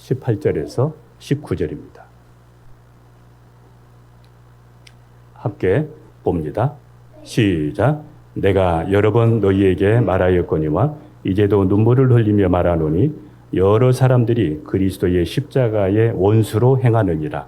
18절에서 19절입니다. 함께 봅니다. 시작. 내가 여러 번 너희에게 말하였거니와 이제도 눈물을 흘리며 말하노니 여러 사람들이 그리스도의 십자가의 원수로 행하느니라.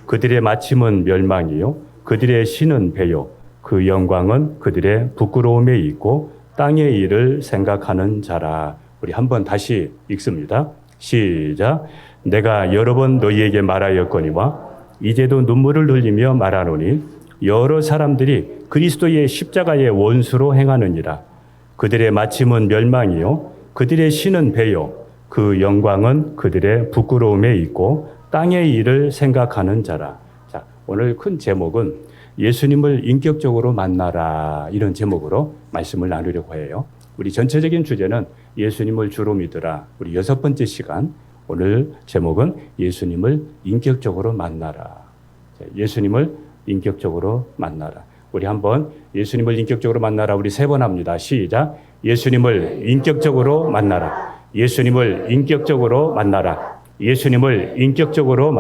그들의 마침은 멸망이요 그들의 신은 배요 그 영광은 그들의 부끄러움에 있고 땅의 일을 생각하는 자라. 우리 한번 다시 읽습니다. 시작. 내가 여러 번 너희에게 말하였거니와 이제도 눈물을 흘리며 말하노니 여러 사람들이 그리스도의 십자가의 원수로 행하느니라. 그들의 마침은 멸망이요 그들의 신은 배요 그 영광은 그들의 부끄러움에 있고 땅의 일을 생각하는 자라. 자, 오늘 큰 제목은 예수님을 인격적으로 만나라, 이런 제목으로 말씀을 나누려고 해요. 우리 전체적인 주제는 예수님을 주로 믿으라. 우리 6번째 시간, 오늘 제목은 예수님을 인격적으로 만나라. 예수님을 인격적으로 만나라. 우리 한번 예수님을 인격적으로 만나라. 우리 3번 합니다. 시작. 예수님을 인격적으로 만나라. 예수님을 인격적으로 만나라. 예수님을 인격적으로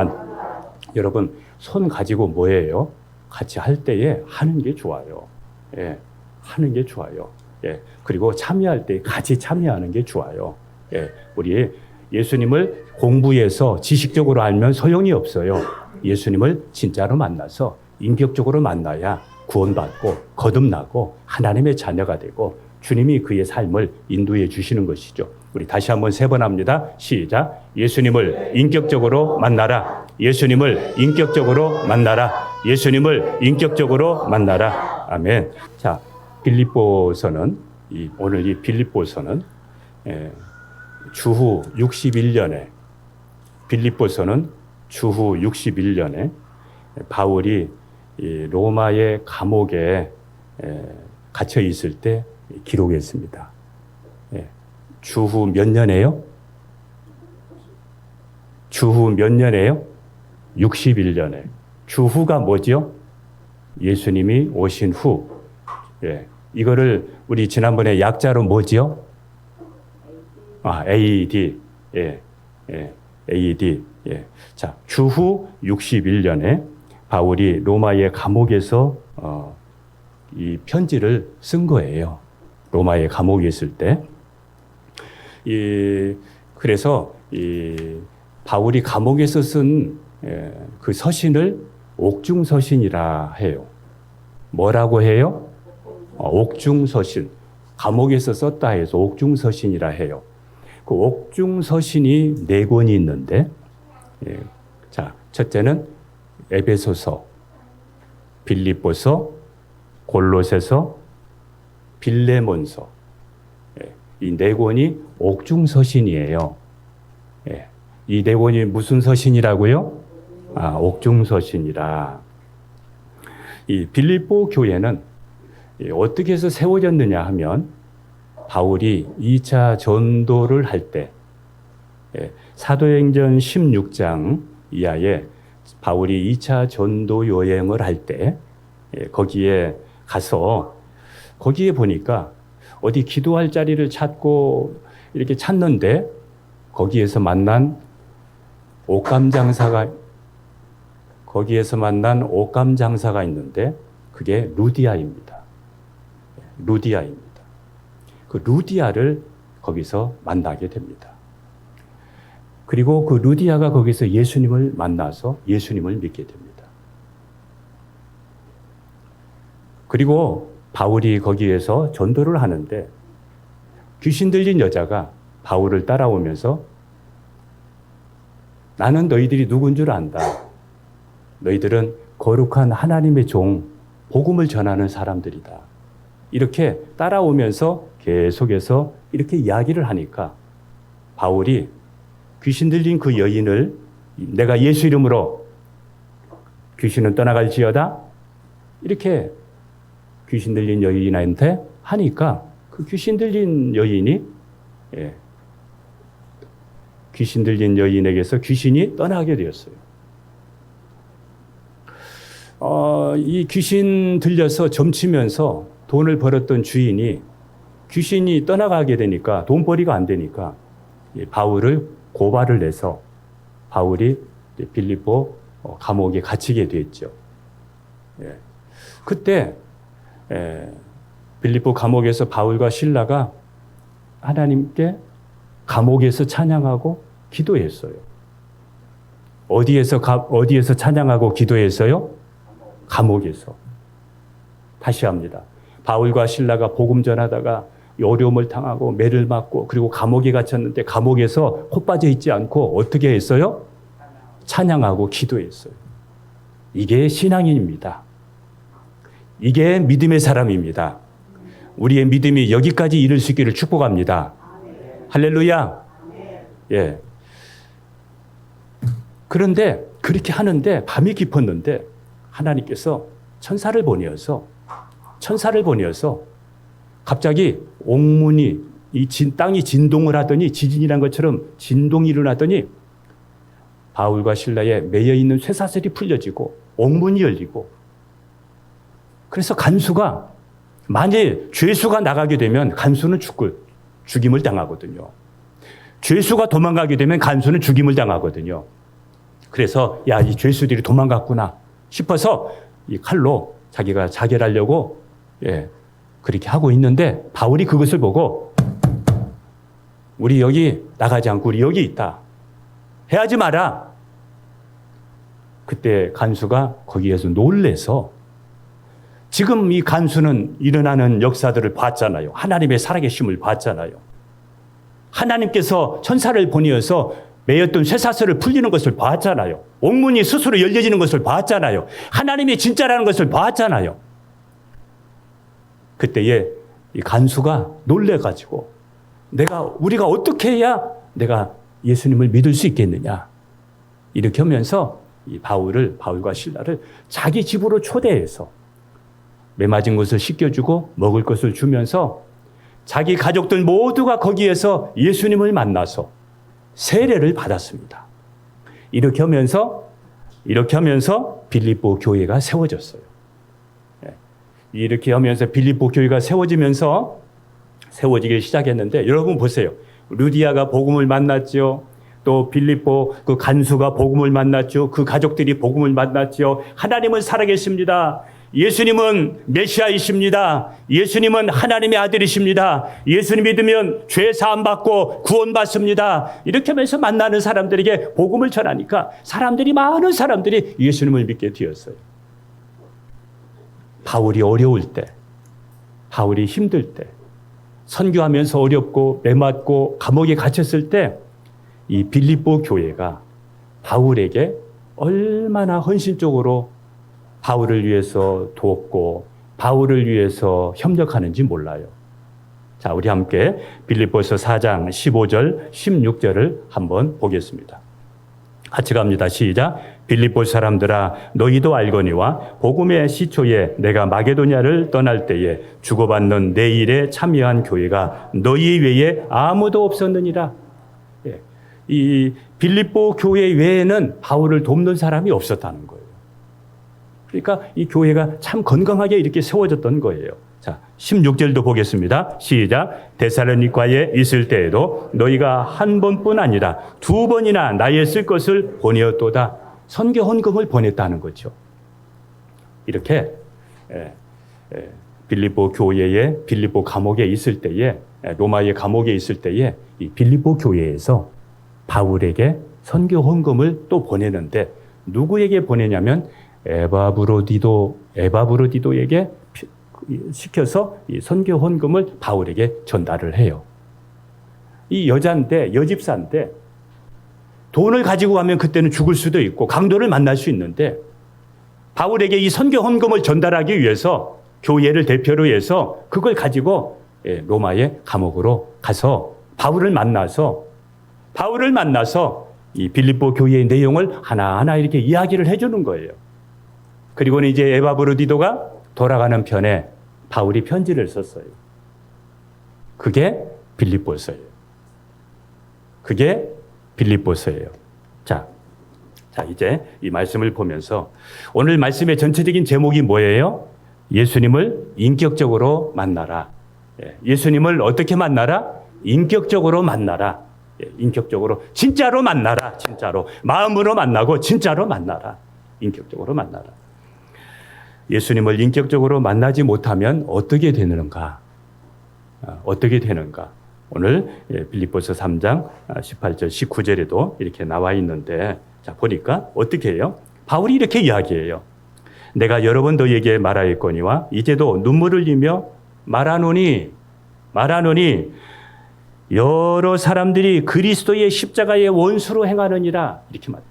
여러분, 손 가지고 뭐예요? 같이 할 때에 하는 게 좋아요. 예, 하는 게 좋아요. 예, 그리고 참여할 때 같이 참여하는 게 좋아요. 예, 우리 예수님을 공부해서 지식적으로 알면 소용이 없어요. 예수님을 진짜로 만나서 인격적으로 만나야 구원받고 거듭나고 하나님의 자녀가 되고 주님이 그의 삶을 인도해 주시는 것이죠. 우리 다시 한번 3번 합니다. 시작. 예수님을 인격적으로 만나라. 예수님을 인격적으로 만나라. 예수님을 인격적으로 만나라. 아멘. 자, 빌립보서는 오늘 이 빌립보서는 주후 61년에 빌립보서는 주후 61년에 바울이 이 로마의 감옥에 갇혀 있을 때 기록했습니다. 주후 몇 년에요? 주후 몇 년에요? 61년에. 주후가 뭐죠? 예수님이 오신 후. 이거를 우리 지난번에 약자로 뭐죠? AD. AD. 자, 주후 61년에 바울이 로마의 감옥에서 이 편지를 쓴 거예요. 로마의 감옥에 있을 때. 그래서 바울이 감옥에서 쓴 그 서신을 옥중서신이라 해요. 뭐라고 해요? 옥중서신. 감옥에서 썼다 해서 옥중서신이라 해요. 그 옥중서신이 4권이 있는데, 자, 첫째는 에베소서, 빌립보서, 골로새서, 빌레몬서. 이 4권이 옥중서신이에요. 이 4권이 무슨 서신이라고요? 옥중서신이라. 이 빌립보 교회는 어떻게 해서 세워졌느냐 하면 바울이 2차 전도를 할 때 사도행전 16장 이하에 바울이 2차 전도 여행을 할 때 거기에 가서 거기에 보니까 어디 기도할 자리를 찾고 이렇게 찾는데 거기에서 만난 옷감 장사가 있는데 그게 루디아입니다. 루디아입니다. 그 루디아를 거기서 만나게 됩니다. 그리고 그 루디아가 거기서 예수님을 만나서 예수님을 믿게 됩니다. 그리고 바울이 거기에서 전도를 하는데 귀신 들린 여자가 바울을 따라오면서 나는 너희들이 누군 줄 안다. 너희들은 거룩한 하나님의 종, 복음을 전하는 사람들이다. 이렇게 따라오면서 계속해서 이렇게 이야기를 하니까 바울이 귀신 들린 그 여인을 내가 예수 이름으로 귀신은 떠나갈지어다. 이렇게 귀신 들린 여인한테 하니까 그 귀신 들린 여인이 귀신 들린 여인에게서 귀신이 떠나게 되었어요. 이 귀신 들려서 점치면서 돈을 벌었던 주인이 귀신이 떠나가게 되니까 돈벌이가 안 되니까 바울을 고발을 내서 바울이 빌립보 감옥에 갇히게 됐죠. 그때 빌립보 감옥에서 바울과 실라가 하나님께 감옥에서 찬양하고 기도했어요. 어디에서 찬양하고 기도했어요? 감옥에서. 다시 합니다. 바울과 실라가 복음 전하다가 어려움을 당하고 매를 맞고 그리고 감옥에 갇혔는데 감옥에서 코 빠져 있지 않고 어떻게 했어요? 찬양하고 기도했어요. 이게 신앙인입니다. 이게 믿음의 사람입니다. 우리의 믿음이 여기까지 이를 수 있기를 축복합니다. 할렐루야. 예. 그런데 그렇게 하는데 밤이 깊었는데 하나님께서 천사를 보내어서 갑자기 옥문이 땅이 진동을 하더니 지진이란 것처럼 진동이 일어나더니 바울과 실라에 매여 있는 쇠사슬이 풀려지고 옥문이 열리고 그래서 간수가 만일 죄수가 나가게 되면 간수는 죽임을 당하거든요. 죄수가 도망가게 되면 간수는 죽임을 당하거든요. 그래서 이 죄수들이 도망갔구나 싶어서 이 칼로 자기가 자결하려고 그렇게 하고 있는데 바울이 그것을 보고 우리 여기 나가지 않고 우리 여기 있다. 해하지 마라. 그때 간수가 거기에서 놀래서 지금 이 간수는 일어나는 역사들을 봤잖아요. 하나님의 살아계심을 봤잖아요. 하나님께서 천사를 보내어서 매였던 쇠사슬을 풀리는 것을 봤잖아요. 옥문이 스스로 열려지는 것을 봤잖아요. 하나님이 진짜라는 것을 봤잖아요. 그때에 이 간수가 놀래가지고 우리가 어떻게 해야 내가 예수님을 믿을 수 있겠느냐. 이렇게 하면서 이 바울과 실라를 자기 집으로 초대해서 매맞은 것을 씻겨주고 먹을 것을 주면서 자기 가족들 모두가 거기에서 예수님을 만나서 세례를 받았습니다. 이렇게 하면서 빌립보 교회가 세워졌어요. 이렇게 하면서 빌립보 교회가 세워지기 시작했는데 여러분 보세요. 루디아가 복음을 만났죠. 또 빌립보 그 간수가 복음을 만났죠. 그 가족들이 복음을 만났죠. 하나님은 살아계십니다. 예수님은 메시아이십니다. 예수님은 하나님의 아들이십니다. 예수님 믿으면 죄 사함 받고 구원 받습니다. 이렇게 하면서 만나는 사람들에게 복음을 전하니까 많은 사람들이 예수님을 믿게 되었어요. 바울이 어려울 때, 바울이 힘들 때, 선교하면서 어렵고 매맞고 감옥에 갇혔을 때 이 빌립보 교회가 바울에게 얼마나 헌신적으로 바울을 위해서 돕고 바울을 위해서 협력하는지 몰라요. 자, 우리 함께 빌립보서 4장 15절, 16절을 한번 보겠습니다. 같이 갑니다. 시작. 빌립보 사람들아 너희도 알거니와 복음의 시초에 내가 마게도냐를 떠날 때에 주고받는 내 일에 참여한 교회가 너희 외에 아무도 없었느니라. 이 빌립보 교회 외에는 바울을 돕는 사람이 없었다는 거예요. 그러니까 이 교회가 참 건강하게 이렇게 세워졌던 거예요. 자, 16절도 보겠습니다. 시작. 데살로니가에 있을 때에도 너희가 한 번뿐 아니라 두 번이나 나의 쓸 것을 보내었도다. 선교 헌금을 보냈다는 거죠. 이렇게 빌립보 교회에 빌립보 감옥에 있을 때에 로마의 감옥에 있을 때에 이 빌립보 교회에서 바울에게 선교 헌금을 또 보내는데 누구에게 보내냐면 에바브로디도에게 시켜서 이 선교 헌금을 바울에게 전달을 해요. 이 여집사인데 돈을 가지고 가면 그때는 죽을 수도 있고 강도를 만날 수 있는데 바울에게 이 선교 헌금을 전달하기 위해서 교회를 대표로 해서 그걸 가지고 로마의 감옥으로 가서 바울을 만나서 이 빌립보 교회의 내용을 하나하나 이렇게 이야기를 해주는 거예요. 그리고는 이제 에바브로디도가 돌아가는 편에 바울이 편지를 썼어요. 그게 빌립보서예요. 자, 이제 이 말씀을 보면서 오늘 말씀의 전체적인 제목이 뭐예요? 예수님을 인격적으로 만나라. 예수님을 어떻게 만나라? 인격적으로 만나라. 인격적으로 진짜로 만나라. 진짜로 마음으로 만나고 진짜로 만나라. 인격적으로 만나라. 예수님을 인격적으로 만나지 못하면 어떻게 되는가? 어떻게 되는가? 오늘 빌립보서 3장 18절 19절에도 이렇게 나와 있는데 자 보니까 어떻게 해요? 바울이 이렇게 이야기해요. 내가 여러 번 너희에게 말하였거니와 이제도 눈물을 흘리며 말하노니 여러 사람들이 그리스도의 십자가의 원수로 행하느니라 이렇게 말해요.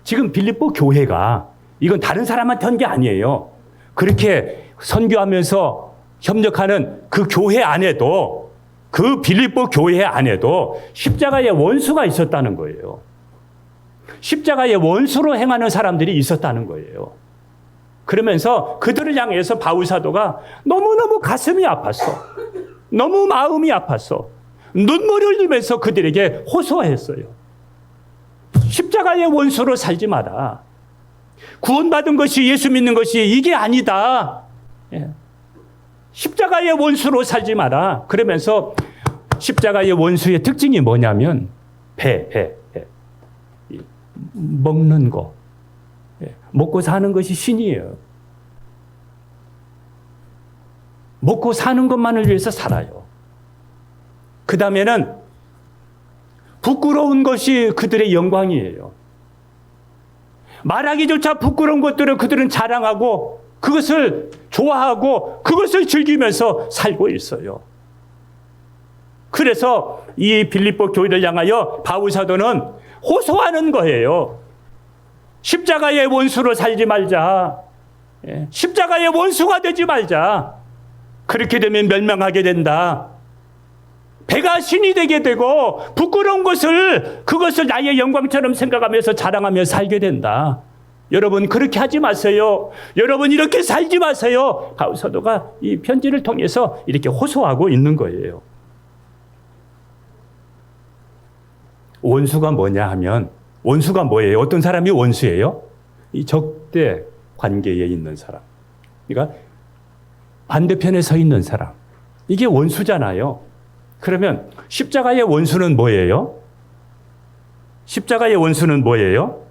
지금 빌립보 교회가 이건 다른 사람한테 한 게 아니에요. 그렇게 선교하면서 협력하는 그 교회 안에도 그 빌립보 교회 안에도 십자가의 원수가 있었다는 거예요. 십자가의 원수로 행하는 사람들이 있었다는 거예요. 그러면서 그들을 향해서 바울 사도가 너무너무 가슴이 아팠어. 너무 마음이 아팠어. 눈물을 흘리면서 그들에게 호소했어요. 십자가의 원수로 살지 마라. 구원받은 것이 예수 믿는 것이 이게 아니다. 십자가의 원수로 살지 마라. 그러면서 십자가의 원수의 특징이 뭐냐면 배. 먹는 거. 먹고 사는 것이 신이에요. 먹고 사는 것만을 위해서 살아요. 그 다음에는 부끄러운 것이 그들의 영광이에요. 말하기조차 부끄러운 것들을 그들은 자랑하고 그것을 좋아하고 그것을 즐기면서 살고 있어요. 그래서 이 빌립보 교회를 향하여 바울 사도는 호소하는 거예요. 십자가의 원수로 살지 말자. 십자가의 원수가 되지 말자. 그렇게 되면 멸망하게 된다. 배가 신이 되게 되고 부끄러운 그것을 나의 영광처럼 생각하면서 자랑하며 살게 된다. 여러분 그렇게 하지 마세요. 여러분 이렇게 살지 마세요. 바울 사도가 이 편지를 통해서 이렇게 호소하고 있는 거예요. 원수가 뭐냐 하면 원수가 뭐예요? 어떤 사람이 원수예요? 이 적대 관계에 있는 사람. 그러니까 반대편에 서 있는 사람. 이게 원수잖아요. 그러면 십자가의 원수는 뭐예요? 십자가의 원수는 뭐예요?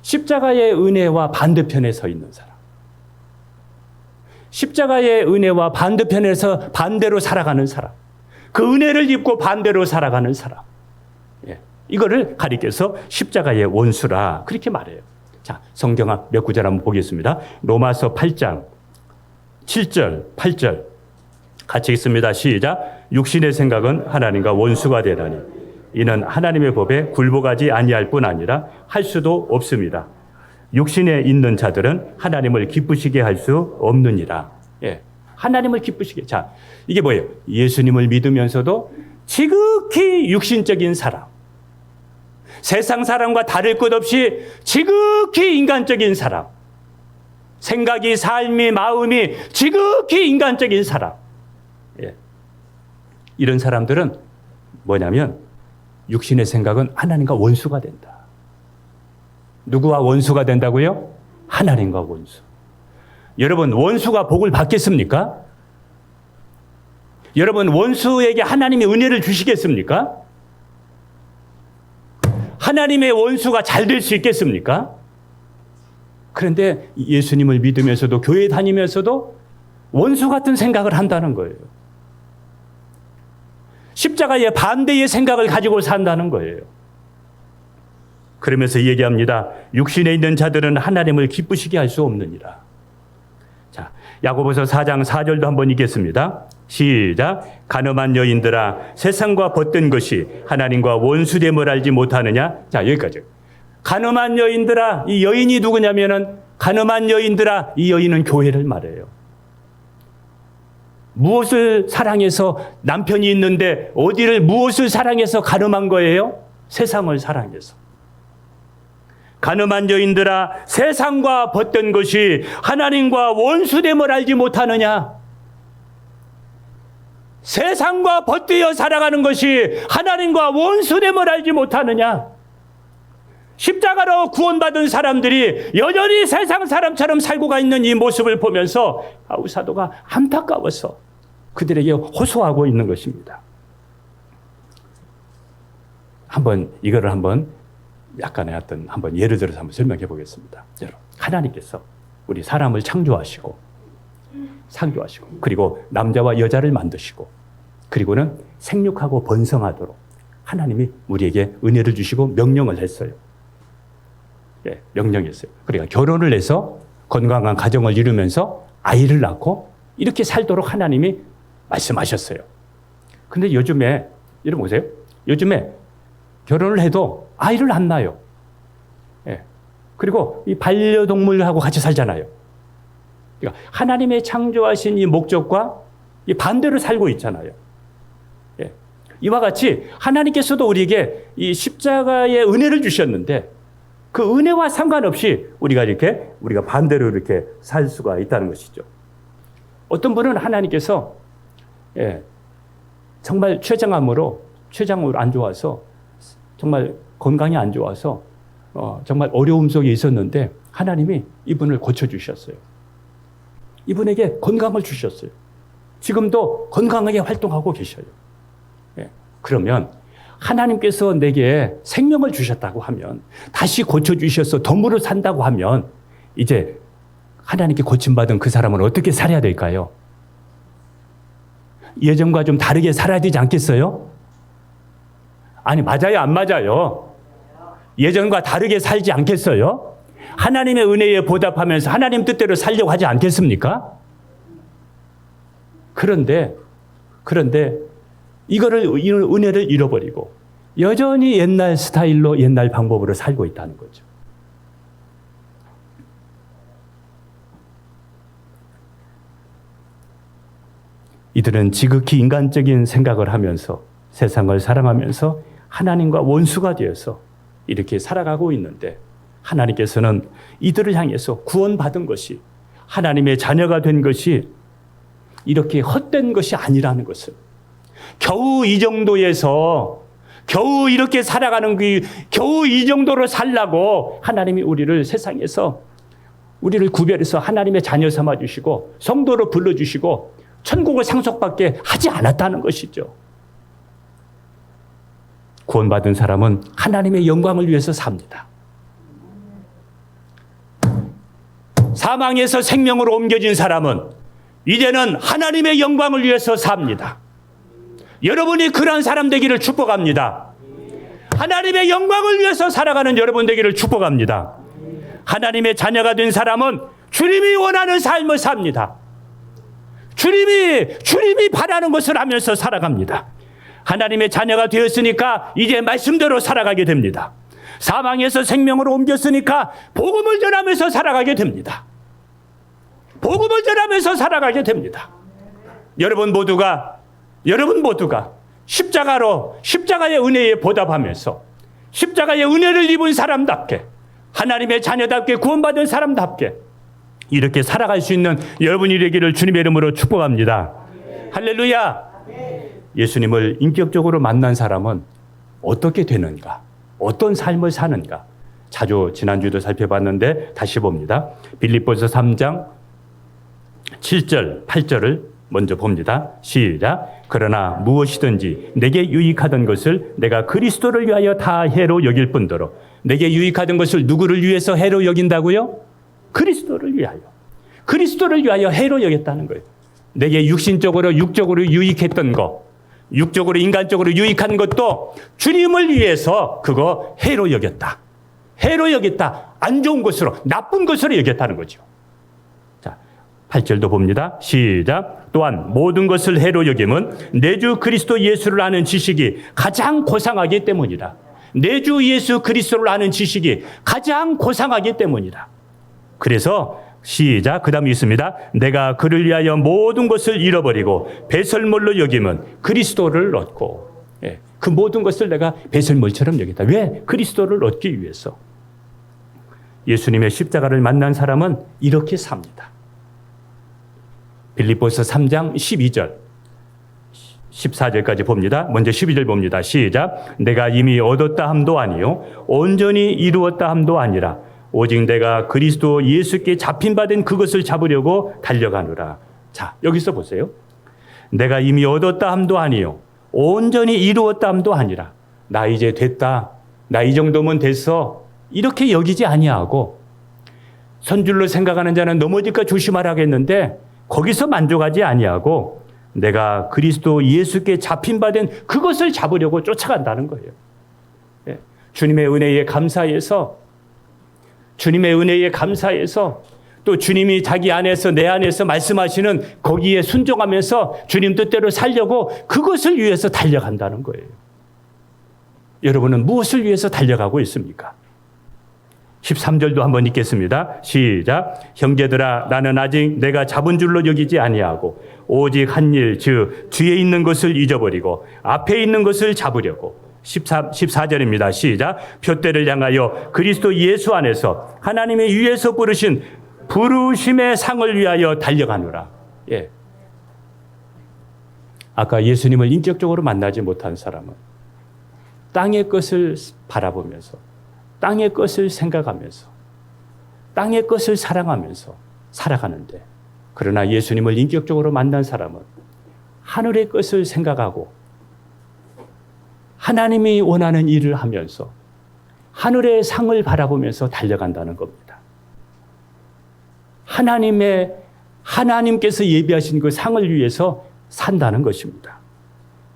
십자가의 은혜와 반대편에 서 있는 사람. 십자가의 은혜와 반대편에서 반대로 살아가는 사람. 그 은혜를 입고 반대로 살아가는 사람. 이거를 가리켜서 십자가의 원수라 그렇게 말해요. 자, 성경 몇 구절 한번 보겠습니다. 로마서 8장 7절, 8절 같이 읽습니다. 시작. 육신의 생각은 하나님과 원수가 되다니 이는 하나님의 법에 굴복하지 아니할 뿐 아니라 할 수도 없습니다. 육신에 있는 자들은 하나님을 기쁘시게 할 수 없느니라. 하나님을 기쁘시게. 자, 이게 뭐예요? 예수님을 믿으면서도 지극히 육신적인 사람. 세상 사람과 다를 것 없이 지극히 인간적인 사람. 생각이, 삶이, 마음이 지극히 인간적인 사람. 이런 사람들은 뭐냐면 육신의 생각은 하나님과 원수가 된다. 누구와 원수가 된다고요? 하나님과 원수. 여러분 원수가 복을 받겠습니까? 여러분 원수에게 하나님의 은혜를 주시겠습니까? 하나님의 원수가 잘 될 수 있겠습니까? 그런데 예수님을 믿으면서도 교회 다니면서도 원수 같은 생각을 한다는 거예요. 십자가의 반대의 생각을 가지고 산다는 거예요. 그러면서 얘기합니다. 육신에 있는 자들은 하나님을 기쁘시게 할 수 없느니라. 자, 야고보서 4장 4절도 한번 읽겠습니다. 시작. 간음한 여인들아 세상과 벗던 것이 하나님과 원수됨을 알지 못하느냐. 자, 여기까지. 간음한 여인들아, 이 여인이 누구냐면은 간음한 여인들아, 이 여인은 교회를 말해요. 무엇을 사랑해서 남편이 있는데 어디를 무엇을 사랑해서 간음한 거예요? 세상을 사랑해서. 간음한 여인들아 세상과 벗던 것이 하나님과 원수됨을 알지 못하느냐. 세상과 벗되어 살아가는 것이 하나님과 원수됨을 알지 못하느냐. 십자가로 구원받은 사람들이 여전히 세상 사람처럼 살고 있는 이 모습을 보면서 바울 사도가 안타까워서 그들에게 호소하고 있는 것입니다. 한번 이거를 한번 약간의 어떤 한번 예를 들어서 한번 설명해 보겠습니다. 여러분, 하나님께서 우리 사람을 창조하시고 그리고 남자와 여자를 만드시고 그리고는 생육하고 번성하도록 하나님이 우리에게 은혜를 주시고 명령을 했어요. 예, 명령했어요. 그러니까 결혼을 해서 건강한 가정을 이루면서 아이를 낳고 이렇게 살도록 하나님이 말씀하셨어요. 근데 요즘에 여러분 보세요. 요즘에 결혼을 해도 아이를 안 낳아요. 예. 그리고 이 반려동물하고 같이 살잖아요. 그러니까 하나님의 창조하신 이 목적과 이 반대로 살고 있잖아요. 예. 이와 같이 하나님께서도 우리에게 이 십자가의 은혜를 주셨는데 그 은혜와 상관없이 우리가 반대로 이렇게 살 수가 있다는 것이죠. 어떤 분은 하나님께서 정말 췌장암으로 안 좋아서 정말 건강이 안 좋아서 정말 어려움 속에 있었는데 하나님이 이분을 고쳐주셨어요. 이분에게 건강을 주셨어요. 지금도 건강하게 활동하고 계셔요. 그러면 하나님께서 내게 생명을 주셨다고 하면 다시 고쳐주셔서 덤으로 산다고 하면 이제 하나님께 고침받은 그 사람은 어떻게 살아야 될까요? 예전과 좀 다르게 살아야 되지 않겠어요? 아니, 맞아요, 안 맞아요? 예전과 다르게 살지 않겠어요? 하나님의 은혜에 보답하면서 하나님 뜻대로 살려고 하지 않겠습니까? 그런데 이거를 은혜를 잃어버리고 여전히 옛날 스타일로 옛날 방법으로 살고 있다는 거죠. 이들은 지극히 인간적인 생각을 하면서 세상을 사랑하면서 하나님과 원수가 되어서 이렇게 살아가고 있는데 하나님께서는 이들을 향해서 구원받은 것이 하나님의 자녀가 된 것이 이렇게 헛된 것이 아니라는 것을 겨우 이 정도에서 겨우 이렇게 살아가는 겨우 이 정도로 살라고 하나님이 우리를 세상에서 우리를 구별해서 하나님의 자녀 삼아 주시고 성도로 불러주시고 천국을 상속받게 하지 않았다는 것이죠. 구원받은 사람은 하나님의 영광을 위해서 삽니다. 사망에서 생명으로 옮겨진 사람은 이제는 하나님의 영광을 위해서 삽니다. 여러분이 그러한 사람 되기를 축복합니다. 하나님의 영광을 위해서 살아가는 여러분 되기를 축복합니다. 하나님의 자녀가 된 사람은 주님이 원하는 삶을 삽니다. 주님이 바라는 것을 하면서 살아갑니다. 하나님의 자녀가 되었으니까 이제 말씀대로 살아가게 됩니다. 사망에서 생명으로 옮겼으니까 복음을 전하면서 살아가게 됩니다. 복음을 전하면서 살아가게 됩니다. 여러분 모두가 십자가의 은혜에 보답하면서 십자가의 은혜를 입은 사람답게 하나님의 자녀답게 구원받은 사람답게 이렇게 살아갈 수 있는 여러분이 되기를 주님의 이름으로 축복합니다. 할렐루야. 예수님을 인격적으로 만난 사람은 어떻게 되는가? 어떤 삶을 사는가? 자주 지난주도 살펴봤는데 다시 봅니다. 빌립보서 3장 7절, 8절을 먼저 봅니다. 시작. 그러나 무엇이든지 내게 유익하던 것을 내가 그리스도를 위하여 다 해로 여길 뿐더러 내게 유익하던 것을 누구를 위해서 해로 여긴다고요? 그리스도를 위하여. 그리스도를 위하여 해로 여겼다는 거예요. 내게 육적으로 유익했던 것, 육적으로 인간적으로 유익한 것도 주님을 위해서 그거 해로 여겼다. 해로 여겼다. 안 좋은 것으로, 나쁜 것으로 여겼다는 거죠. 자, 8절도 봅니다. 시작. 또한 모든 것을 해로 여김은 내 주 그리스도 예수를 아는 지식이 가장 고상하기 때문이다. 내 주 예수 그리스도를 아는 지식이 가장 고상하기 때문이다. 그래서 시작. 그 다음에 있습니다. 내가 그를 위하여 모든 것을 잃어버리고 배설물로 여김은 그리스도를 얻고. 그 모든 것을 내가 배설물처럼 여겼다. 왜? 그리스도를 얻기 위해서. 예수님의 십자가를 만난 사람은 이렇게 삽니다. 빌립보서 3장 12절 14절까지 봅니다. 먼저 12절 봅니다. 시작. 내가 이미 얻었다 함도 아니요 온전히 이루었다 함도 아니라 오직 내가 그리스도 예수께 잡힌 바 된 그것을 잡으려고 달려가노라. 자, 여기서 보세요. 내가 이미 얻었다 함도 아니요 온전히 이루었다 함도 아니라 나 이제 됐다. 나 이 정도면 됐어. 이렇게 여기지 아니하고 선줄로 생각하는 자는 넘어질까 조심하라겠는데 거기서 만족하지 아니하고 내가 그리스도 예수께 잡힌 바 된 그것을 잡으려고 쫓아간다는 거예요. 예. 주님의 은혜에 감사해서 또 주님이 자기 안에서 내 안에서 말씀하시는 거기에 순종하면서 주님 뜻대로 살려고 그것을 위해서 달려간다는 거예요. 여러분은 무엇을 위해서 달려가고 있습니까? 13절도 한번 읽겠습니다. 시작. 형제들아 나는 아직 내가 잡은 줄로 여기지 아니하고 오직 한 일 즉 뒤에 있는 것을 잊어버리고 앞에 있는 것을 잡으려고 14절입니다. 시작. 표대를 향하여 그리스도 예수 안에서 하나님의 위에서 부르신 부르심의 상을 위하여 달려가노라. 예. 아까 예수님을 인격적으로 만나지 못한 사람은 땅의 것을 바라보면서 땅의 것을 생각하면서 땅의 것을 사랑하면서 살아가는데 그러나 예수님을 인격적으로 만난 사람은 하늘의 것을 생각하고 하나님이 원하는 일을 하면서 하늘의 상을 바라보면서 달려간다는 겁니다. 하나님께서 예비하신 그 상을 위해서 산다는 것입니다.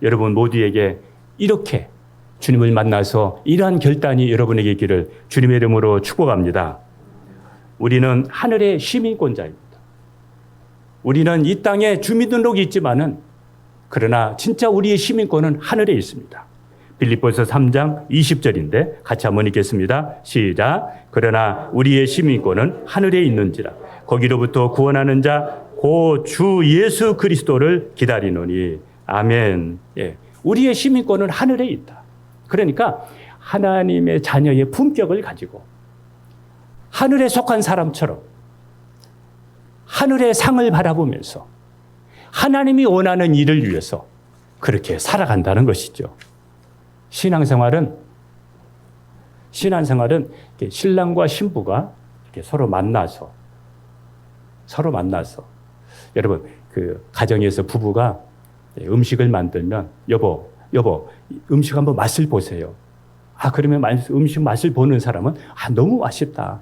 여러분 모두에게 이렇게 주님을 만나서 이러한 결단이 여러분에게 있기를 주님의 이름으로 축복합니다. 우리는 하늘의 시민권자입니다. 우리는 이 땅에 주민등록이 있지만은 그러나 진짜 우리의 시민권은 하늘에 있습니다. 빌립보서 3장 20절인데 같이 한번 읽겠습니다. 시작. 그러나 우리의 시민권은 하늘에 있는지라 거기로부터 구원하는 자 곧 주 예수 그리스도를 기다리노니. 아멘. 예. 우리의 시민권은 하늘에 있다. 그러니까 하나님의 자녀의 품격을 가지고 하늘에 속한 사람처럼 하늘의 상을 바라보면서 하나님이 원하는 일을 위해서 그렇게 살아간다는 것이죠. 신앙생활은 신랑과 신부가 이렇게 서로 만나서 여러분 그 가정에서 부부가 음식을 만들면 여보 음식 한번 맛을 보세요. 그러면 음식 맛을 보는 사람은 너무 맛있다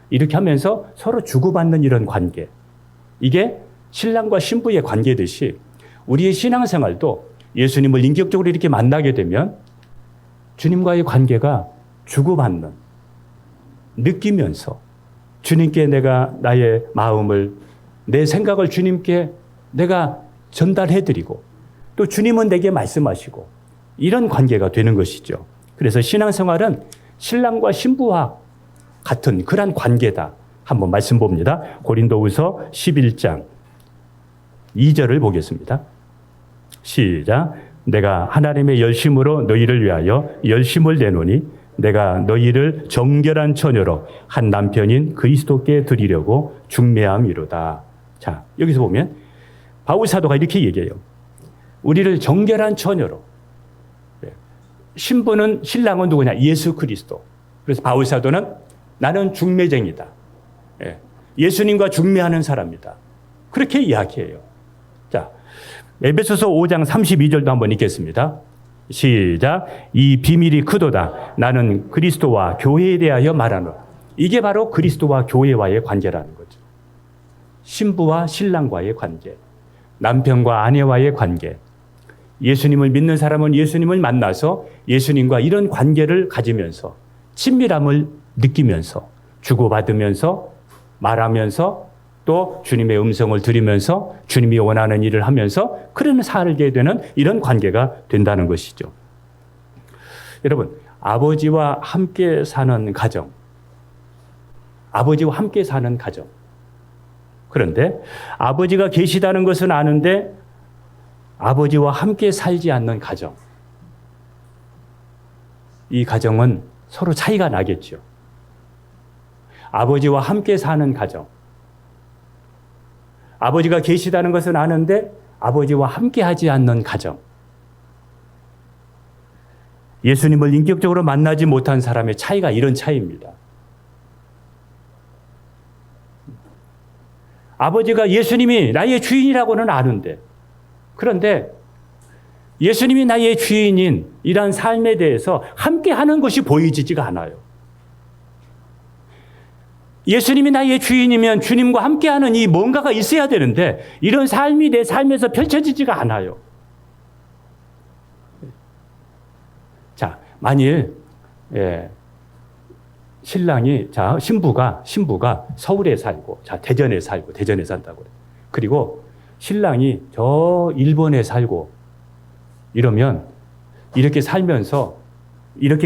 이렇게 하면서 서로 주고받는 이런 관계, 이게 신랑과 신부의 관계듯이 우리의 신앙생활도 예수님을 인격적으로 이렇게 만나게 되면 주님과의 관계가 주고받는, 느끼면서 주님께 내가 나의 마음을, 내 생각을 주님께 내가 전달해드리고 또 주님은 내게 말씀하시고 이런 관계가 되는 것이죠. 그래서 신앙생활은 신랑과 신부와 같은 그런 관계다. 한번 말씀 봅니다. 고린도후서 11장 2절을 보겠습니다. 시작. 내가 하나님의 열심으로 너희를 위하여 열심을 내노니 내가 너희를 정결한 처녀로 한 남편인 그리스도께 드리려고 중매함이로다. 자, 여기서 보면 바울 사도가 이렇게 얘기해요. 우리를 정결한 처녀로. 신랑은 누구냐? 예수 그리스도. 그래서 바울 사도는 나는 중매쟁이다. 예수님과 중매하는 사람이다. 그렇게 이야기해요. 자, 에베소서 5장 32절도 한번 읽겠습니다. 시작. 이 비밀이 크도다. 나는 그리스도와 교회에 대하여 말하노라. 이게 바로 그리스도와 교회와의 관계라는 거죠. 신부와 신랑과의 관계, 남편과 아내와의 관계. 예수님을 믿는 사람은 예수님을 만나서 예수님과 이런 관계를 가지면서 친밀함을 느끼면서 주고받으면서 말하면서 또 주님의 음성을 들으면서 주님이 원하는 일을 하면서 그런 살게 되는 이런 관계가 된다는 것이죠. 여러분, 아버지와 함께 사는 가정. 그런데 아버지가 계시다는 것은 아는데 아버지와 함께 살지 않는 가정. 이 가정은 서로 차이가 나겠죠. 아버지와 함께 사는 가정. 아버지가 계시다는 것은 아는데 아버지와 함께 하지 않는 가정. 예수님을 인격적으로 만나지 못한 사람의 차이가 이런 차이입니다. 아버지가 예수님이 나의 주인이라고는 아는데, 그런데 예수님이 나의 주인인 이런 삶에 대해서 함께 하는 것이 보이지가 않아요. 예수님이 나의 주인이면 주님과 함께하는 이 뭔가가 있어야 되는데 이런 삶이 내 삶에서 펼쳐지지가 않아요. 자, 만일 신부가 서울에 살고, 대전에 산다고 그래요. 그리고 신랑이 저 일본에 살고 이러면 이렇게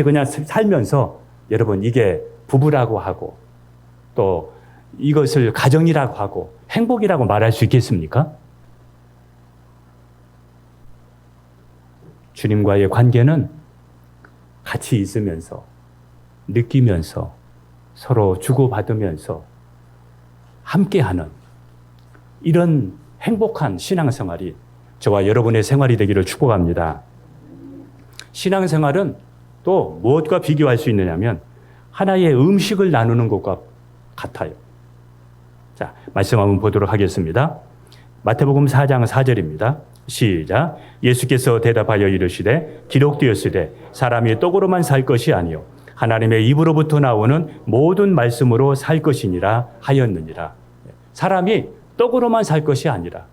그냥 살면서 여러분 이게 부부라고 하고 또 이것을 가정이라고 하고 행복이라고 말할 수 있겠습니까? 주님과의 관계는 같이 있으면서 느끼면서 서로 주고받으면서 함께하는 이런 행복한 신앙생활이 저와 여러분의 생활이 되기를 축복합니다. 신앙생활은 또 무엇과 비교할 수 있느냐면 하나의 음식을 나누는 것과 같아요. 자, 말씀 한번 보도록 하겠습니다. 마태복음 4장 4절입니다. 시작. 예수께서 대답하여 이르시되 기록되었으되 사람이 떡으로만 살 것이 아니요 하나님의 입으로부터 나오는 모든 말씀으로 살 것이니라 하였느니라. 사람이 떡으로만 살 것이 아니라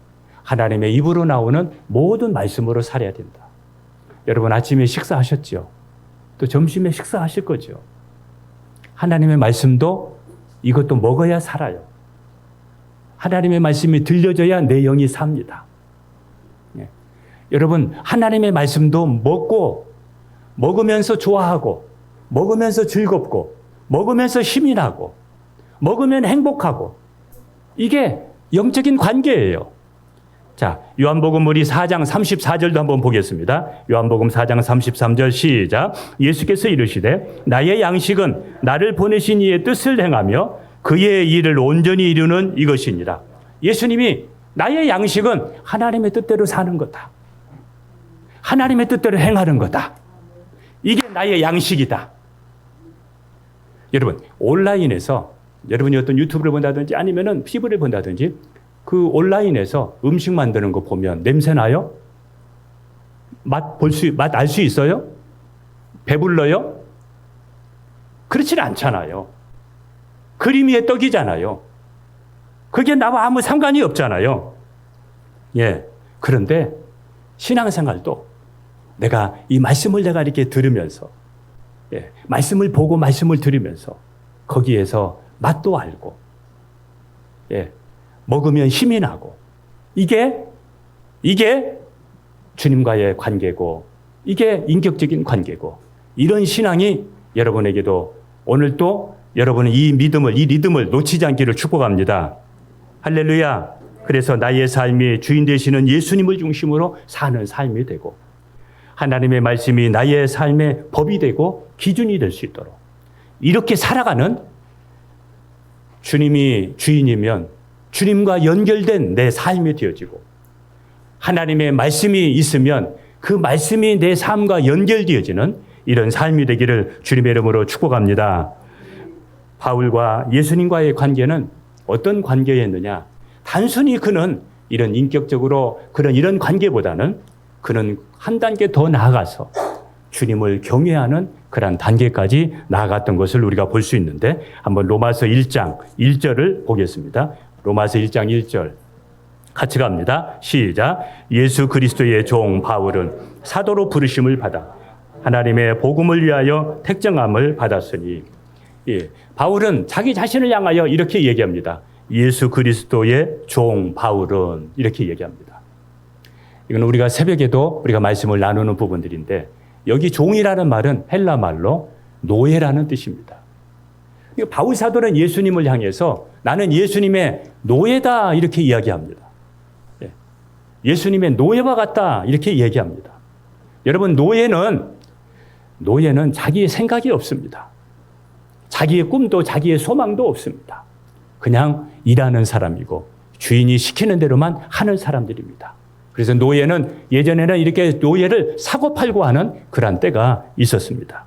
하나님의 입으로 나오는 모든 말씀으로 살아야 된다. 여러분 아침에 식사하셨죠? 또 점심에 식사하실 거죠? 하나님의 말씀도 이것도 먹어야 살아요. 하나님의 말씀이 들려져야 내 영이 삽니다. 여러분 하나님의 말씀도 먹으면서 좋아하고 먹으면서 즐겁고 먹으면서 힘이 나고 먹으면 행복하고 이게 영적인 관계예요. 자, 요한복음 우리 4장 34절도 한번 보겠습니다. 요한복음 4장 33절 시작. 예수께서 이르시되 나의 양식은 나를 보내신 이의 뜻을 행하며 그의 일을 온전히 이루는 이것이니라. 예수님이 나의 양식은 하나님의 뜻대로 사는 거다. 하나님의 뜻대로 행하는 거다. 이게 나의 양식이다. 여러분 온라인에서 여러분이 어떤 유튜브를 본다든지 아니면은 TV를 본다든지 그 온라인에서 음식 만드는 거 보면 냄새 나요? 맛 알 수 있어요? 배불러요? 그렇지는 않잖아요. 그림 위에 떡이잖아요. 그게 나와 아무 상관이 없잖아요. 예. 그런데 신앙생활도 내가 이 말씀을 내가 이렇게 들으면서 말씀을 보고 말씀을 들으면서 거기에서 맛도 알고 먹으면 힘이 나고 이게 주님과의 관계고 이게 인격적인 관계고 이런 신앙이 여러분에게도 오늘 또 여러분은 이 리듬을 놓치지 않기를 축복합니다. 할렐루야. 그래서 나의 삶이 주인 되시는 예수님을 중심으로 사는 삶이 되고 하나님의 말씀이 나의 삶의 법이 되고 기준이 될 수 있도록 이렇게 살아가는 주님이 주인이면 주님과 연결된 내 삶이 되어지고 하나님의 말씀이 있으면 그 말씀이 내 삶과 연결되어지는 이런 삶이 되기를 주님의 이름으로 축복합니다. 바울과 예수님과의 관계는 어떤 관계였느냐? 단순히 그는 이런 인격적으로 이런 관계보다는 그는 한 단계 더 나아가서 주님을 경외하는 그런 단계까지 나아갔던 것을 우리가 볼 수 있는데 한번 로마서 1장 1절을 보겠습니다. 로마서 1장 1절 같이 갑니다. 시작. 예수 그리스도의 종 바울은 사도로 부르심을 받아 하나님의 복음을 위하여 택정함을 받았으니 바울은 자기 자신을 향하여 이렇게 얘기합니다. 예수 그리스도의 종 바울은 이렇게 얘기합니다. 이건 우리가 새벽에도 우리가 말씀을 나누는 부분들인데 여기 종이라는 말은 헬라 말로 노예라는 뜻입니다. 바울 사도는 예수님을 향해서 나는 예수님의 노예다 이렇게 이야기합니다. 예수님의 노예와 같다 이렇게 얘기합니다. 여러분 노예는 자기의 생각이 없습니다. 자기의 꿈도 자기의 소망도 없습니다. 그냥 일하는 사람이고 주인이 시키는 대로만 하는 사람들입니다. 그래서 노예는 예전에는 이렇게 노예를 사고 팔고 하는 그런 때가 있었습니다.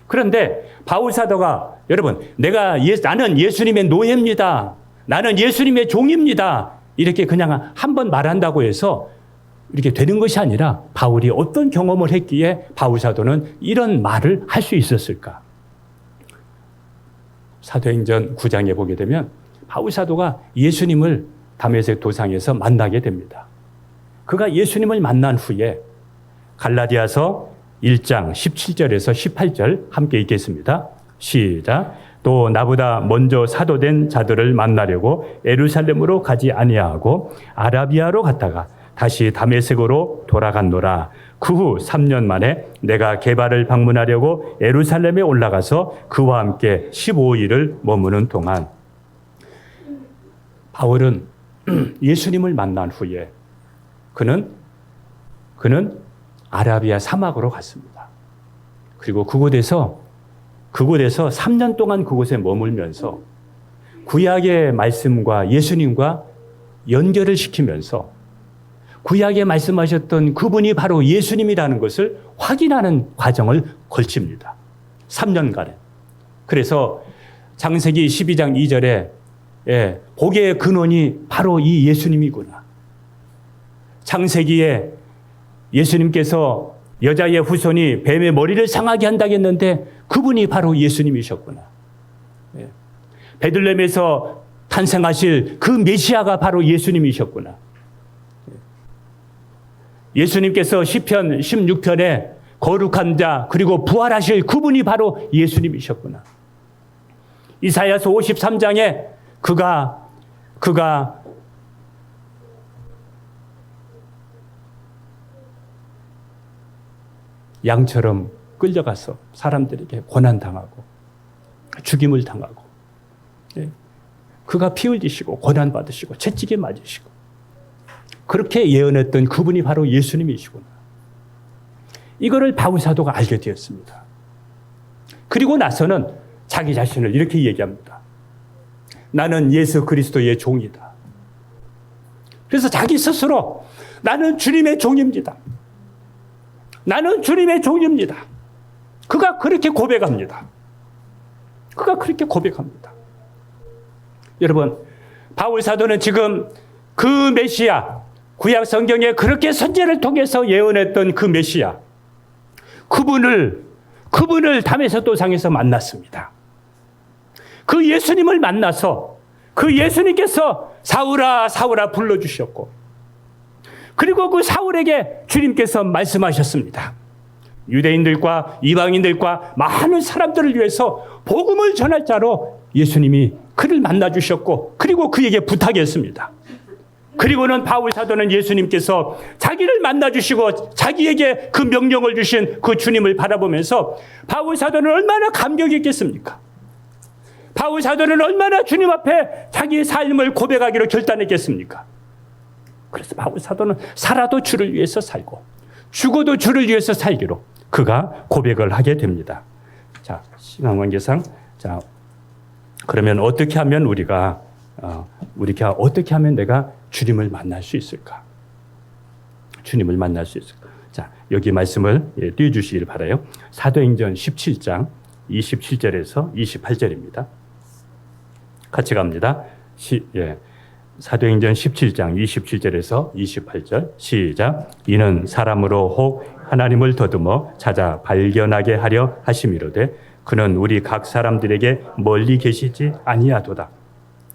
그런데 바울 사도가 여러분 나는 예수님의 노예입니다. 나는 예수님의 종입니다. 이렇게 그냥 한 번 말한다고 해서 이렇게 되는 것이 아니라 바울이 어떤 경험을 했기에 바울 사도는 이런 말을 할 수 있었을까? 사도행전 9장에 보게 되면 바울 사도가 예수님을 다메섹 도상에서 만나게 됩니다. 그가 예수님을 만난 후에 갈라디아서 1장 17절에서 18절 함께 읽겠습니다. 시작. 또 나보다 먼저 사도된 자들을 만나려고 예루살렘으로 가지 아니하고 아라비아로 갔다가 다시 다메섹으로 돌아갔노라. 그 후 3년 만에 내가 게바를 방문하려고 예루살렘에 올라가서 그와 함께 15일을 머무는 동안 바울은 예수님을 만난 후에 그는 아라비아 사막으로 갔습니다. 그리고 그곳에서 3년 동안 그곳에 머물면서 구약의 말씀과 예수님과 연결을 시키면서 구약에 말씀하셨던 그분이 바로 예수님이라는 것을 확인하는 과정을 걸칩니다. 3년간에. 그래서 창세기 12장 2절에 복의 근원이 바로 이 예수님이구나. 창세기에 예수님께서 여자의 후손이 뱀의 머리를 상하게 한다고 했는데 그분이 바로 예수님이셨구나. 베들레헴에서 탄생하실 그 메시아가 바로 예수님이셨구나. 예수님께서 시편 16편에 거룩한 자 그리고 부활하실 그분이 바로 예수님이셨구나. 이사야서 53장에 그가 양처럼 끌려가서 사람들에게 고난당하고 죽임을 당하고 그가 피 흘리시고 고난받으시고 채찍에 맞으시고 그렇게 예언했던 그분이 바로 예수님이시구나. 이거를 바울 사도가 알게 되었습니다. 그리고 나서는 자기 자신을 이렇게 얘기합니다. 나는 예수 그리스도의 종이다. 그래서 자기 스스로 나는 주님의 종입니다. 나는 주님의 종입니다. 그가 그렇게 고백합니다. 여러분, 바울 사도는 지금 그 메시아, 구약 성경에 그렇게 선지자를 통해서 예언했던 그 메시아, 그분을 다메섹 도상에서 만났습니다. 그 예수님을 만나서 그 예수님께서 사울아 사울아 불러주셨고 그리고 그 사울에게 주님께서 말씀하셨습니다. 유대인들과 이방인들과 많은 사람들을 위해서 복음을 전할 자로 예수님이 그를 만나주셨고 그리고 그에게 부탁했습니다. 그리고는 바울 사도는 예수님께서 자기를 만나주시고 자기에게 그 명령을 주신 그 주님을 바라보면서 바울 사도는 얼마나 감격했겠습니까? 바울 사도는 얼마나 주님 앞에 자기의 삶을 고백하기로 결단했겠습니까? 그래서 바울 사도는 살아도 주를 위해서 살고 죽어도 주를 위해서 살기로 그가 고백을 하게 됩니다. 자, 시간 관계상 그러면 어떻게 하면 우리가 어떻게 하면 내가 주님을 만날 수 있을까? 주님을 만날 수 있을까? 자, 여기 말씀을 띄워주시길 바라요. 사도행전 17장 27절에서 28절입니다. 같이 갑니다. 사도행전 17장 27절에서 28절 시작. 이는 사람으로 혹 하나님을 더듬어 찾아 발견하게 하려 하심이로되 그는 우리 각 사람들에게 멀리 계시지 아니하도다.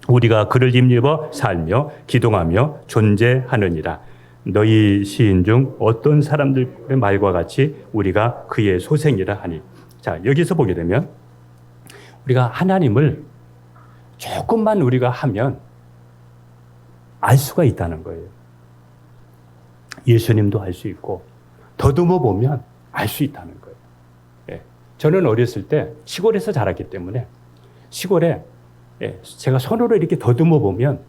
우리가 그를 힘입어 살며 기동하며 존재하느니라. 너희 시인 중 어떤 사람들의 말과 같이 우리가 그의 소생이라 하니. 자, 여기서 보게 되면 우리가 하나님을 조금만 우리가 하면 알 수가 있다는 거예요. 예수님도 알 수 있고 더듬어 보면 알 수 있다는 거예요. 저는 어렸을 때 시골에서 자랐기 때문에 시골에 제가 손으로 이렇게 더듬어 보면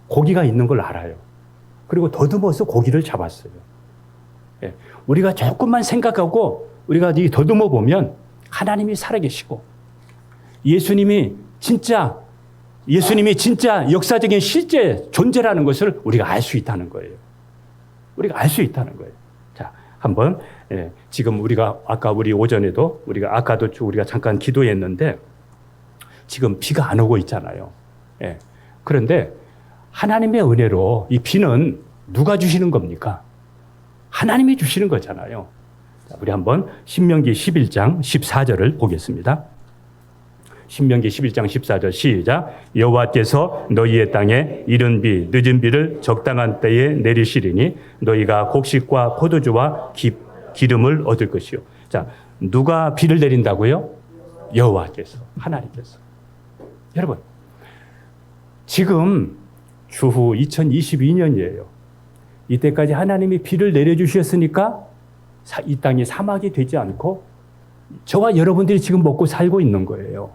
고기가 있는 걸 알아요. 그리고 더듬어서 고기를 잡았어요. 우리가 조금만 생각하고 우리가 더듬어 보면 하나님이 살아계시고 예수님이 진짜 역사적인 실제 존재라는 것을 우리가 알 수 있다는 거예요. 우리가 알 수 있다는 거예요. 자, 한번 지금 우리가 우리 오전에도 아까도 우리가 잠깐 기도했는데 지금 비가 안 오고 있잖아요. 그런데 하나님의 은혜로 이 비는 누가 주시는 겁니까? 하나님이 주시는 거잖아요. 자, 우리 한번 신명기 11장 14절을 보겠습니다. 신명기 11장 14절 시작. 여호와께서 너희의 땅에 이른 비 늦은 비를 적당한 때에 내리시리니 너희가 곡식과 포도주와 기름을 얻을 것이요. 자, 누가 비를 내린다고요? 여호와께서, 하나님께서. 여러분, 지금 주후 2022년이에요. 이때까지 하나님이 비를 내려주셨으니까 이 땅이 사막이 되지 않고 저와 여러분들이 지금 먹고 살고 있는 거예요.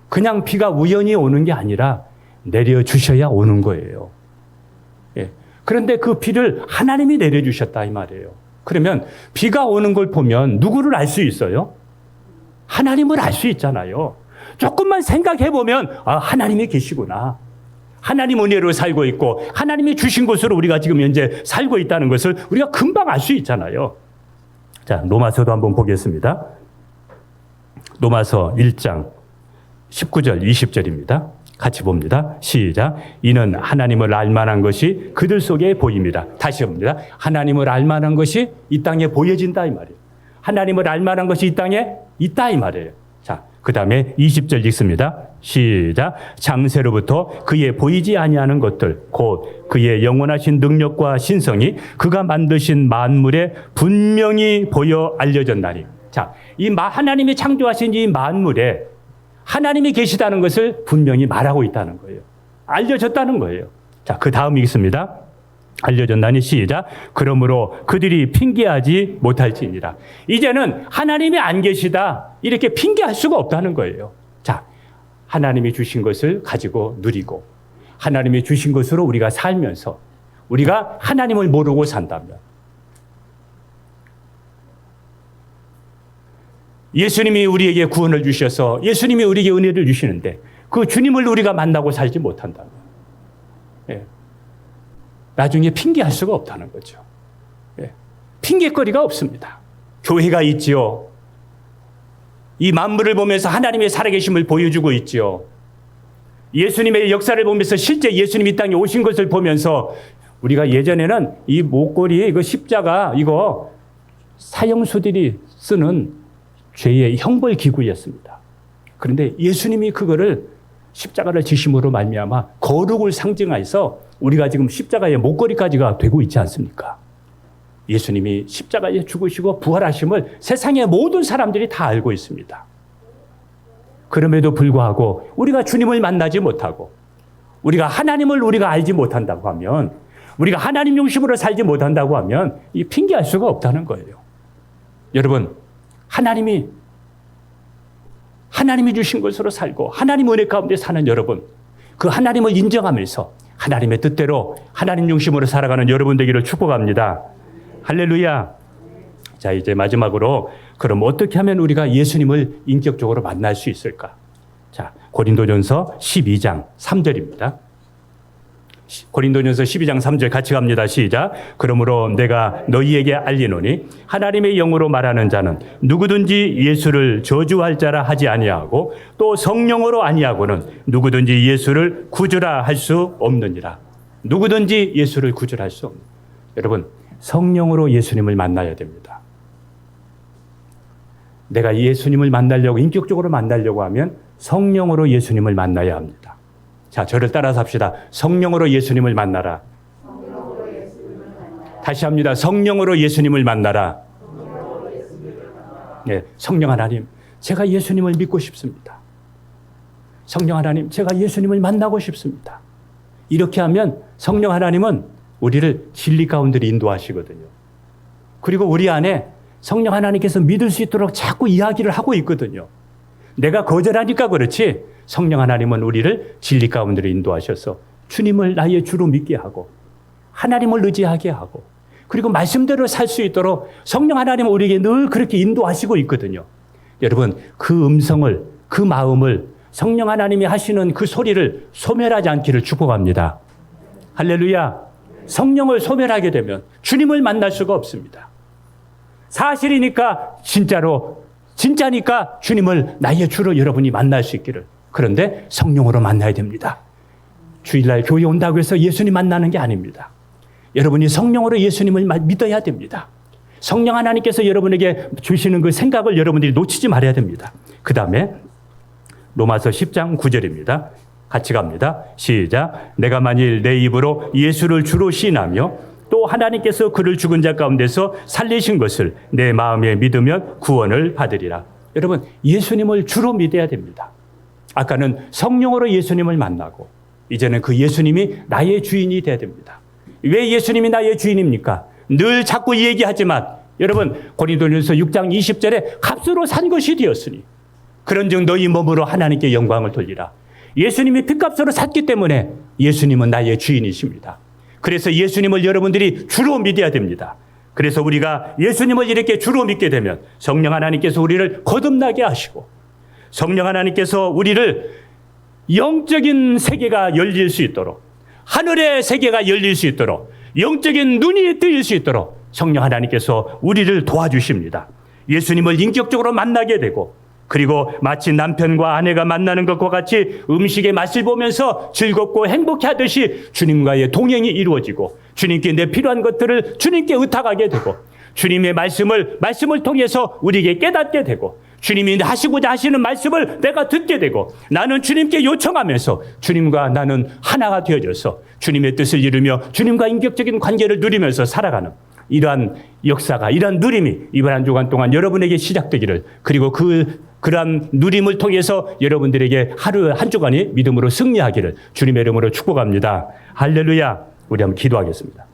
그냥 비가 우연히 오는 게 아니라 내려주셔야 오는 거예요. 예. 그런데 그 비를 하나님이 내려주셨다 이 말이에요. 그러면 비가 오는 걸 보면 누구를 알 수 있어요? 하나님을 알 수 있잖아요. 조금만 생각해 보면 아, 하나님이 계시구나. 하나님 은혜로 살고 있고 하나님이 주신 곳으로 우리가 지금 현재 살고 있다는 것을 우리가 금방 알 수 있잖아요. 자, 로마서도 한번 보겠습니다. 로마서 1장 19절 20절입니다. 같이 봅니다. 시작. 이는 하나님을 알만한 것이 그들 속에 보입니다. 다시 봅니다. 하나님을 알만한 것이 이 땅에 보여진다 이 말이에요. 하나님을 알만한 것이 이 땅에 있다 이 말이에요. 자, 그 다음에 20절 읽습니다. 시작. 장세로부터 그의 보이지 아니하는 것들 곧 그의 영원하신 능력과 신성이 그가 만드신 만물에 분명히 보여 알려졌나니. 자, 이 하나님이 창조하신 이 만물에 하나님이 계시다는 것을 분명히 말하고 있다는 거예요. 알려졌다는 거예요. 자, 그 다음 읽습니다. 알려졌나니 시작. 그러므로 그들이 핑계하지 못할지니라. 이제는 하나님이 안 계시다 이렇게 핑계할 수가 없다는 거예요. 자, 하나님이 주신 것을 가지고 누리고 하나님이 주신 것으로 우리가 살면서 우리가 하나님을 모르고 산다면 예수님이 우리에게 구원을 주셔서 예수님이 우리에게 은혜를 주시는데 그 주님을 우리가 만나고 살지 못한다면 예. 나중에 핑계할 수가 없다는 거죠. 예. 핑계거리가 없습니다. 교회가 있지요. 이 만물을 보면서 하나님의 살아계심을 보여주고 있지요. 예수님의 역사를 보면서 실제 예수님이 이 땅에 오신 것을 보면서 우리가 예전에는 이 목걸이 이거 십자가 이거 사형수들이 쓰는 죄의 형벌 기구였습니다. 그런데 예수님이 그거를 십자가를 지심으로 말미암아 거룩을 상징하여서 우리가 지금 십자가의 목걸이까지가 되고 있지 않습니까? 예수님이 십자가에 죽으시고 부활하심을 세상의 모든 사람들이 다 알고 있습니다. 그럼에도 불구하고 우리가 주님을 만나지 못하고 우리가 하나님을 우리가 알지 못한다고 하면 우리가 하나님 중심으로 살지 못한다고 하면 이 핑계할 수가 없다는 거예요. 여러분, 하나님이 주신 것으로 살고 하나님 은혜 가운데 사는 여러분, 그 하나님을 인정하면서 하나님의 뜻대로 하나님 중심으로 살아가는 여러분 되기를 축복합니다. 할렐루야. 자, 이제 마지막으로 그럼 어떻게 하면 우리가 예수님을 인격적으로 만날 수 있을까? 자, 고린도전서 12장 3절입니다. 고린도전서 12장 3절 같이 갑니다. 시작. 그러므로 내가 너희에게 알리노니 하나님의 영으로 말하는 자는 누구든지 예수를 저주할 자라 하지 아니하고 또 성령으로 아니하고는 누구든지 예수를 구주라 할 수 없느니라. 누구든지 예수를 구주라 할 수 없는. 여러분, 성령으로 예수님을 만나야 됩니다. 내가 예수님을 만나려고 인격적으로 만나려고 하면 성령으로 예수님을 만나야 합니다. 자, 저를 따라서 합시다. 성령으로 예수님을 만나라. 다시 합니다. 성령으로 예수님을 만나라. 네, 성령 하나님, 제가 예수님을 믿고 싶습니다. 성령 하나님, 제가 예수님을 만나고 싶습니다. 이렇게 하면 성령 하나님은 우리를 진리 가운데로 인도하시거든요. 그리고 우리 안에 성령 하나님께서 믿을 수 있도록 자꾸 이야기를 하고 있거든요. 내가 거절하니까 그렇지 성령 하나님은 우리를 진리 가운데로 인도하셔서 주님을 나의 주로 믿게 하고 하나님을 의지하게 하고 그리고 말씀대로 살 수 있도록 성령 하나님은 우리에게 늘 그렇게 인도하시고 있거든요. 여러분, 그 음성을, 그 마음을 성령 하나님이 하시는 그 소리를 소멸하지 않기를 축복합니다. 할렐루야. 성령을 소멸하게 되면 주님을 만날 수가 없습니다. 사실이니까 진짜니까 주님을 나의 주로 여러분이 만날 수 있기를. 그런데 성령으로 만나야 됩니다. 주일날 교회 온다고 해서 예수님 만나는 게 아닙니다. 여러분이 성령으로 예수님을 믿어야 됩니다. 성령 하나님께서 여러분에게 주시는 그 생각을 여러분들이 놓치지 말아야 됩니다. 그 다음에 로마서 10장 9절입니다. 같이 갑니다. 시작. 내가 만일 내 입으로 예수를 주로 시인하며 또 하나님께서 그를 죽은 자 가운데서 살리신 것을 내 마음에 믿으면 구원을 받으리라. 여러분, 예수님을 주로 믿어야 됩니다. 아까는 성령으로 예수님을 만나고 이제는 그 예수님이 나의 주인이 돼야 됩니다. 왜 예수님이 나의 주인입니까? 늘 자꾸 얘기하지만 여러분, 고린도전서 6장 20절에 값으로 산 것이 되었으니 그런즉 너희 몸으로 하나님께 영광을 돌리라. 예수님이 핏값으로 샀기 때문에 예수님은 나의 주인이십니다. 그래서 예수님을 여러분들이 주로 믿어야 됩니다. 그래서 우리가 예수님을 이렇게 주로 믿게 되면 성령 하나님께서 우리를 거듭나게 하시고 성령 하나님께서 우리를 영적인 세계가 열릴 수 있도록 하늘의 세계가 열릴 수 있도록 영적인 눈이 뜨일 수 있도록 성령 하나님께서 우리를 도와주십니다. 예수님을 인격적으로 만나게 되고 그리고 마치 남편과 아내가 만나는 것과 같이 음식의 맛을 보면서 즐겁고 행복해 하듯이 주님과의 동행이 이루어지고 주님께 내 필요한 것들을 주님께 의탁하게 되고 주님의 말씀을 통해서 우리에게 깨닫게 되고 주님이 하시고자 하시는 말씀을 내가 듣게 되고 나는 주님께 요청하면서 주님과 나는 하나가 되어져서 주님의 뜻을 이루며 주님과 인격적인 관계를 누리면서 살아가는 이러한 역사가 이러한 누림이 이번 한 주간 동안 여러분에게 시작되기를 그리고 그러한 누림을 통해서 여러분들에게 하루 한 주간이 믿음으로 승리하기를 주님의 이름으로 축복합니다. 할렐루야. 우리 한번 기도하겠습니다.